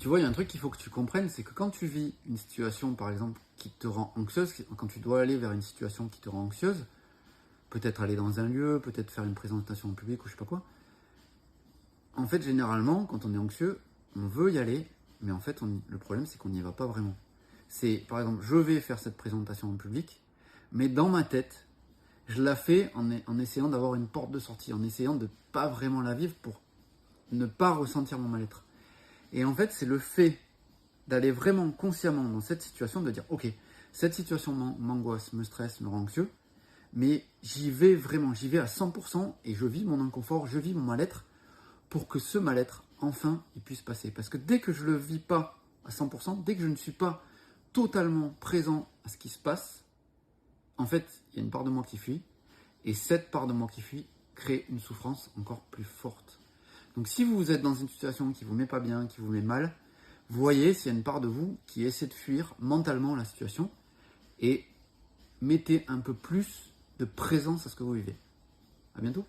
tu vois, il y a un truc qu'il faut que tu comprennes, c'est que quand tu vis une situation, par exemple, qui te rend anxieuse, quand tu dois aller vers une situation qui te rend anxieuse, peut-être aller dans un lieu, peut-être faire une présentation en public ou je sais pas quoi, en fait, généralement, quand on est anxieux, on veut y aller, mais en fait, le problème, c'est qu'on n'y va pas vraiment. C'est, par exemple, je vais faire cette présentation en public, mais dans ma tête, je la fais en essayant d'avoir une porte de sortie, en essayant de pas vraiment la vivre pour ne pas ressentir mon mal-être. Et en fait, c'est le fait d'aller vraiment consciemment dans cette situation, de dire, ok, cette situation m'angoisse, me stresse, me rend anxieux, mais j'y vais vraiment, j'y vais à 100% et je vis mon inconfort, je vis mon mal-être pour que ce mal-être, enfin, il puisse passer. Parce que dès que je ne le vis pas à 100%, dès que je ne suis pas totalement présent à ce qui se passe, en fait, il y a une part de moi qui fuit, et cette part de moi qui fuit crée une souffrance encore plus forte. Donc si vous êtes dans une situation qui ne vous met pas bien, qui vous met mal, voyez s'il y a une part de vous qui essaie de fuir mentalement la situation, et mettez un peu plus de présence à ce que vous vivez. À bientôt.